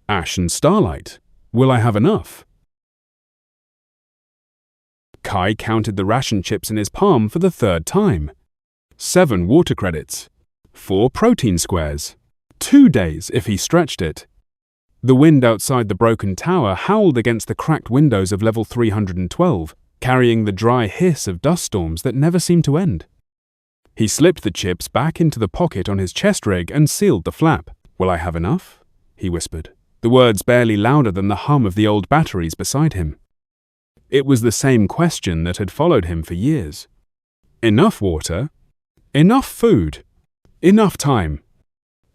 Ash and Starlight. Will I have enough? Kai counted the ration chips in his palm for the third time. 7 water credits. 4 protein squares. 2 days if he stretched it. The wind outside the broken tower howled against the cracked windows of level 312, carrying the dry hiss of dust storms that never seemed to end. He slipped the chips back into the pocket on his chest rig and sealed the flap. Will I have enough? He whispered, the words barely louder than the hum of the old batteries beside him. It was the same question that had followed him for years. Enough water? Enough food? Enough time?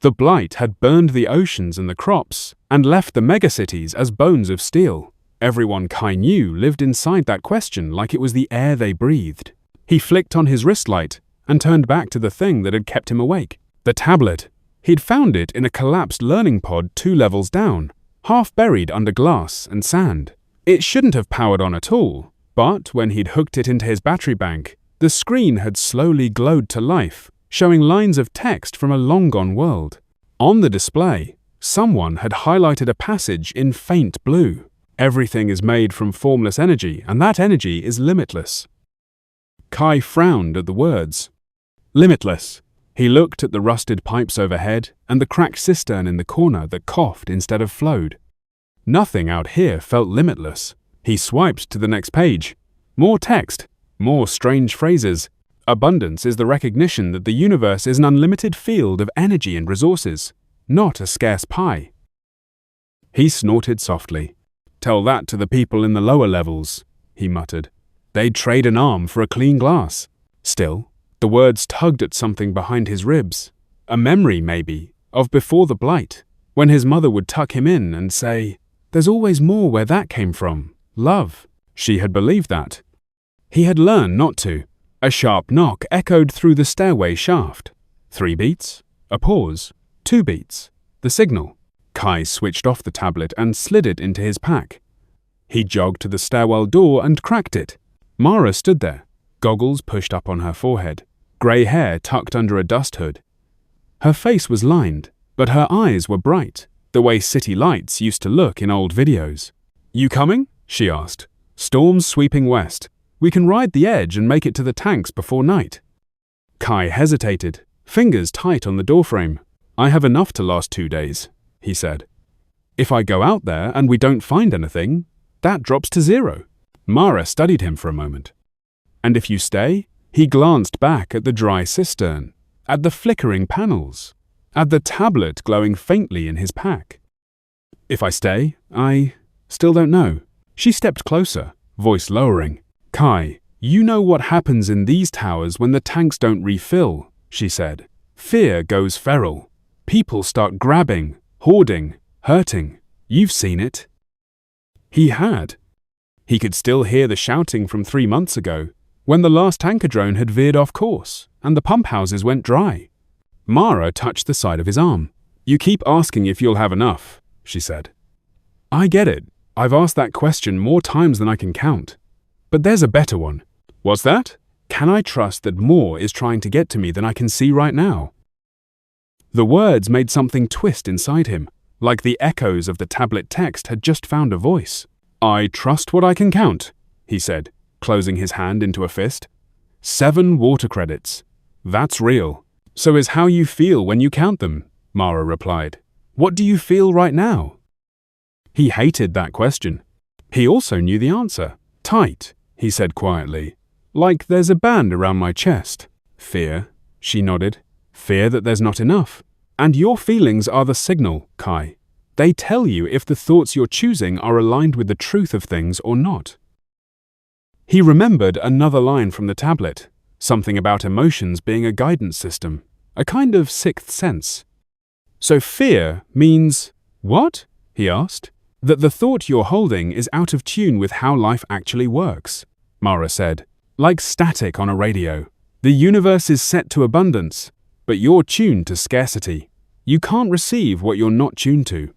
The blight had burned the oceans and the crops, and left the megacities as bones of steel. Everyone Kai knew lived inside that question like it was the air they breathed. He flicked on his wrist light and turned back to the thing that had kept him awake. The tablet. He'd found it in a collapsed learning pod 2 levels down, half buried under glass and sand. It shouldn't have powered on at all, but when he'd hooked it into his battery bank, the screen had slowly glowed to life, showing lines of text from a long-gone world. On the display, someone had highlighted a passage in faint blue. Everything is made from formless energy, and that energy is limitless. Kai frowned at the words. Limitless. He looked at the rusted pipes overhead and the cracked cistern in the corner that coughed instead of flowed. Nothing out here felt limitless. He swiped to the next page. More text, more strange phrases. Abundance is the recognition that the universe is an unlimited field of energy and resources, not a scarce pie. He snorted softly. Tell that to the people in the lower levels, he muttered. They'd trade an arm for a clean glass. Still, the words tugged at something behind his ribs. A memory, maybe, of before the blight, when his mother would tuck him in and say, "There's always more where that came from. Love." She had believed that. He had learned not to. A sharp knock echoed through the stairway shaft. 3 beats, a pause, 2 beats, the signal. Kai switched off the tablet and slid it into his pack. He jogged to the stairwell door and cracked it. Mara stood there, goggles pushed up on her forehead, grey hair tucked under a dust hood. Her face was lined, but her eyes were bright, the way city lights used to look in old videos. You coming? She asked. Storms sweeping west. We can ride the edge and make it to the tanks before night. Kai hesitated, fingers tight on the doorframe. I have enough to last 2 days, he said. If I go out there and we don't find anything, that drops to 0. Mara studied him for a moment. And if you stay? He glanced back at the dry cistern, at the flickering panels, at the tablet glowing faintly in his pack. If I stay, I still don't know. She stepped closer, voice lowering. Kai, you know what happens in these towers when the tanks don't refill, she said. Fear goes feral. People start grabbing, hoarding, hurting. You've seen it. He had. He could still hear the shouting from 3 months ago, when the last tanker drone had veered off course and the pump houses went dry. Mara touched the side of his arm. You keep asking if you'll have enough, she said. I get it. I've asked that question more times than I can count. But there's a better one. What's that? Can I trust that more is trying to get to me than I can see right now? The words made something twist inside him, like the echoes of the tablet text had just found a voice. I trust what I can count, he said, closing his hand into a fist. 7 water credits. That's real. So is how you feel when you count them, Mara replied. What do you feel right now? He hated that question. He also knew the answer. Tight, he said quietly, like there's a band around my chest. Fear, she nodded. Fear that there's not enough. And your feelings are the signal, Kai. They tell you if the thoughts you're choosing are aligned with the truth of things or not. He remembered another line from the tablet, something about emotions being a guidance system, a kind of 6th sense. So fear means, what? He asked. That the thought you're holding is out of tune with how life actually works, Mara said, like static on a radio. The universe is set to abundance, but you're tuned to scarcity. You can't receive what you're not tuned to.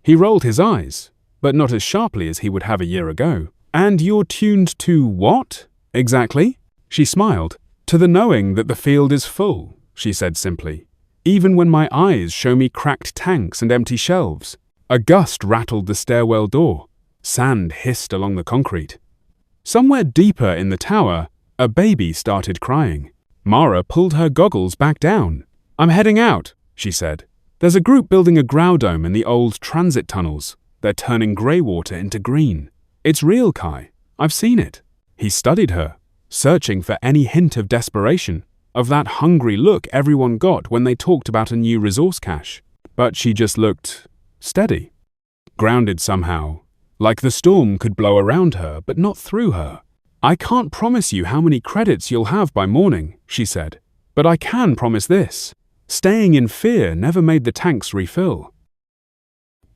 He rolled his eyes, but not as sharply as he would have a year ago. And you're tuned to what, exactly? She smiled. To the knowing that the field is full, she said simply. Even when my eyes show me cracked tanks and empty shelves, A gust rattled the stairwell door. Sand hissed along the concrete. Somewhere deeper in the tower, a baby started crying. Mara pulled her goggles back down. "I'm heading out," she said. "There's a group building a Growdome in the old transit tunnels. They're turning grey water into green. It's real, Kai. I've seen it." He studied her, searching for any hint of desperation, of that hungry look everyone got when they talked about a new resource cache. But she just looked steady, grounded somehow, like the storm could blow around her but not through her. "I can't promise you how many credits you'll have by morning," she said, "but I can promise this. Staying in fear never made the tanks refill."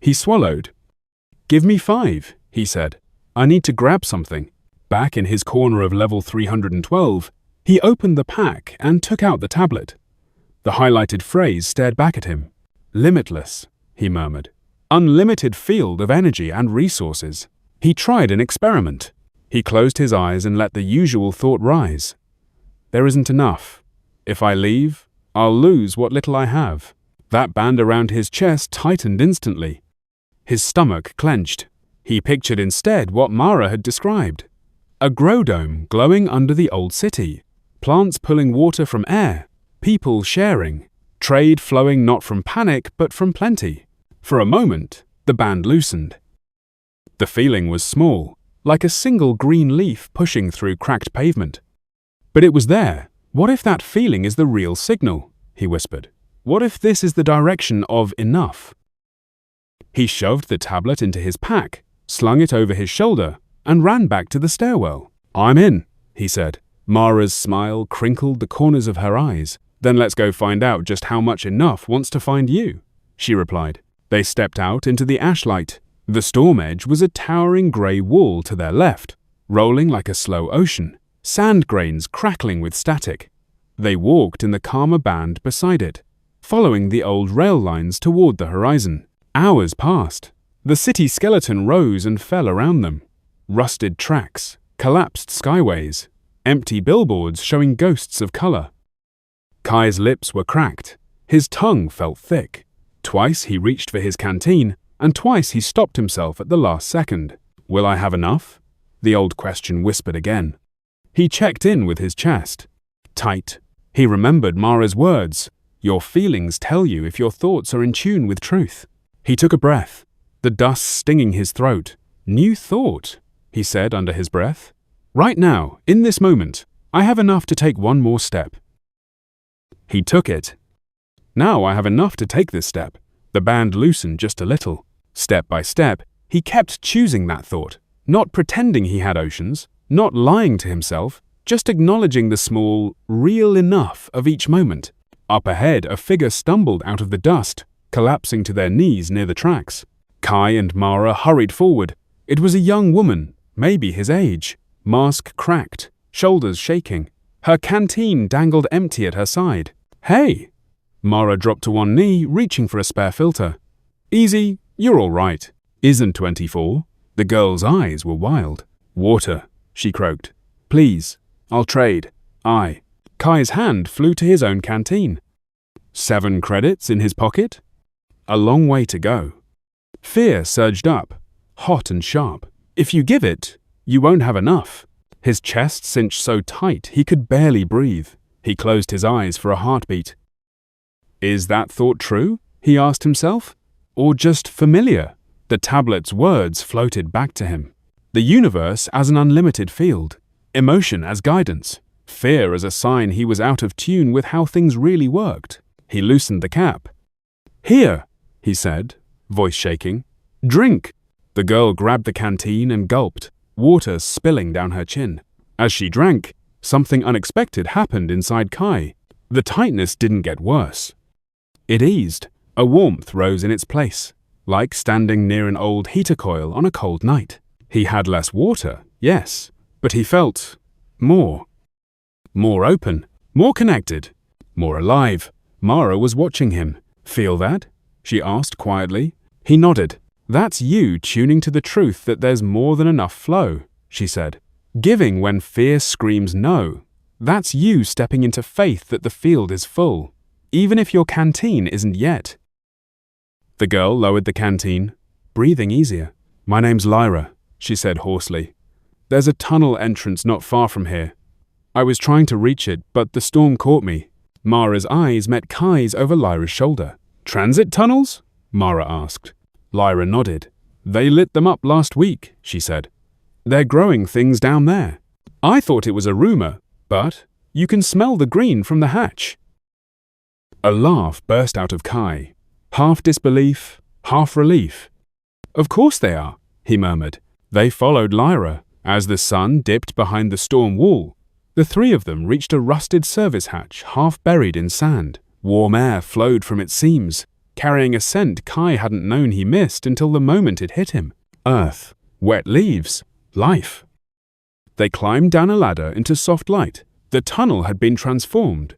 He swallowed. "Give me 5, he said. "I need to grab something." Back in his corner of level 312, he opened the pack and took out the tablet. The highlighted phrase stared back at him. "Limitless," he murmured. "Unlimited field of energy and resources." He tried an experiment. He closed his eyes and let the usual thought rise. "There isn't enough. If I leave, I'll lose what little I have." That band around his chest tightened instantly. His stomach clenched. He pictured instead what Mara had described. A Growdome glowing under the old city. Plants pulling water from air. People sharing. Trade flowing not from panic but from plenty. For a moment, the band loosened. The feeling was small, like a single green leaf pushing through cracked pavement. But it was there. "What if that feeling is the real signal?" he whispered. "What if this is the direction of enough?" He shoved the tablet into his pack, slung it over his shoulder, and ran back to the stairwell. "I'm in," he said. Mara's smile crinkled the corners of her eyes. "Then let's go find out just how much enough wants to find you," she replied. They stepped out into the ashlight. The storm edge was a towering grey wall to their left, rolling like a slow ocean, sand grains crackling with static. They walked in the calmer band beside it, following the old rail lines toward the horizon. Hours passed. The city skeleton rose and fell around them. Rusted tracks, collapsed skyways, empty billboards showing ghosts of color. Kai's lips were cracked. His tongue felt thick. Twice he reached for his canteen, and twice he stopped himself at the last second. "Will I have enough?" the old question whispered again. He checked in with his chest. Tight. He remembered Mara's words. "Your feelings tell you if your thoughts are in tune with truth." He took a breath, the dust stinging his throat. "New thought," he said under his breath. "Right now, in this moment, I have enough to take one more step." He took it. "Now I have enough to take this step." The band loosened just a little. Step by step, he kept choosing that thought, not pretending he had oceans, not lying to himself, just acknowledging the small, real enough of each moment. Up ahead, a figure stumbled out of the dust, collapsing to their knees near the tracks. Kai and Mara hurried forward. It was a young woman, maybe his age, mask cracked, shoulders shaking. Her canteen dangled empty at her side. "Hey!" Mara dropped to one knee, reaching for a spare filter. "Easy, you're all right. Isn't 24? The girl's eyes were wild. "Water," she croaked. "Please, I'll trade." Kai's hand flew to his own canteen. 7 credits in his pocket? A long way to go. Fear surged up, hot and sharp. If you give it, you won't have enough. His chest cinched so tight he could barely breathe. He closed his eyes for a heartbeat. Is that thought true? He asked himself. Or just familiar? The tablet's words floated back to him. The universe as an unlimited field. Emotion as guidance. Fear as a sign he was out of tune with how things really worked. He loosened the cap. "Here," he said, voice shaking. "Drink." The girl grabbed the canteen and gulped, water spilling down her chin. As she drank, something unexpected happened inside Kai. The tightness didn't get worse. It eased. A warmth rose in its place, like standing near an old heater coil on a cold night. He had less water, yes, but he felt more. More open, more connected, more alive. Mara was watching him. "Feel that?" she asked quietly. He nodded. "That's you tuning to the truth that there's more than enough flow," she said. "Giving when fear screams no. That's you stepping into faith that the field is full, even if your canteen isn't yet." The girl lowered the canteen, breathing easier. "My name's Lyra," she said hoarsely. "There's a tunnel entrance not far from here. I was trying to reach it, but the storm caught me." Mara's eyes met Kai's over Lyra's shoulder. "Transit tunnels?" Mara asked. Lyra nodded. "They lit them up last week," she said. "They're growing things down there. I thought it was a rumor, but you can smell the green from the hatch." A laugh burst out of Kai, half disbelief, half relief. "Of course they are," he murmured. They followed Lyra as the sun dipped behind the storm wall. The three of them reached a rusted service hatch half buried in sand. Warm air flowed from its seams, carrying a scent Kai hadn't known he missed until the moment it hit him. Earth, wet leaves, life. They climbed down a ladder into soft light. The tunnel had been transformed.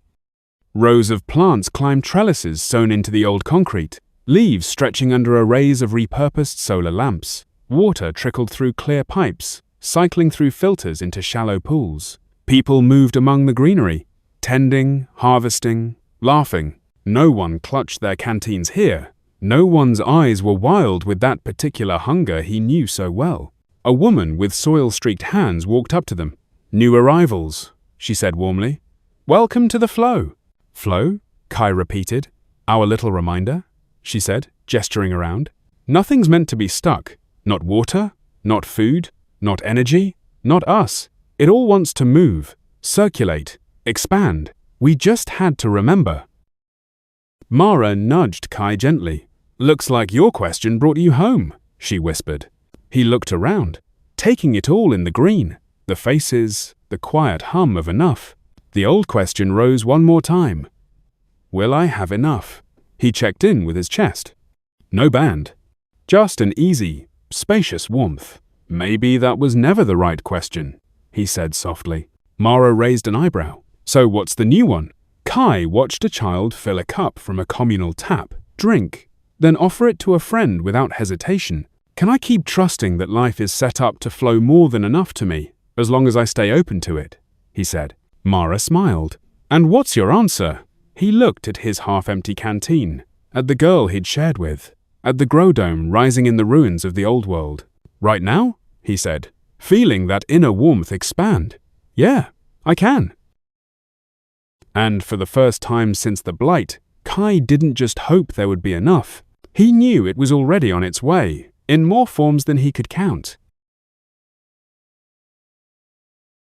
Rows of plants climbed trellises sewn into the old concrete, leaves stretching under arrays of repurposed solar lamps. Water trickled through clear pipes, cycling through filters into shallow pools. People moved among the greenery, tending, harvesting, laughing. No one clutched their canteens here. No one's eyes were wild with that particular hunger he knew so well. A woman with soil-streaked hands walked up to them. "New arrivals," she said warmly. "Welcome to the flow." "Flow?" Kai repeated. "Our little reminder," she said, gesturing around. "Nothing's meant to be stuck. Not water, not food, not energy, not us. It all wants to move, circulate, expand. We just had to remember." Mara nudged Kai gently. "Looks like your question brought you home," she whispered. He looked around, taking it all in the green, the faces, the quiet hum of enough. The old question rose one more time. "Will I have enough?" He checked in with his chest. No band, just an easy, spacious warmth. "Maybe that was never the right question," he said softly. Mara raised an eyebrow. "So what's the new one?" Kai watched a child fill a cup from a communal tap, drink, then offer it to a friend without hesitation. "Can I keep trusting that life is set up to flow more than enough to me, as long as I stay open to it?" he said. Mara smiled. "And what's your answer?" He looked at his half-empty canteen, at the girl he'd shared with, at the Growdome rising in the ruins of the old world. "Right now," he said, feeling that inner warmth expand. "Yeah, I can." And for the first time since the blight, Kai didn't just hope there would be enough. He knew it was already on its way, in more forms than he could count.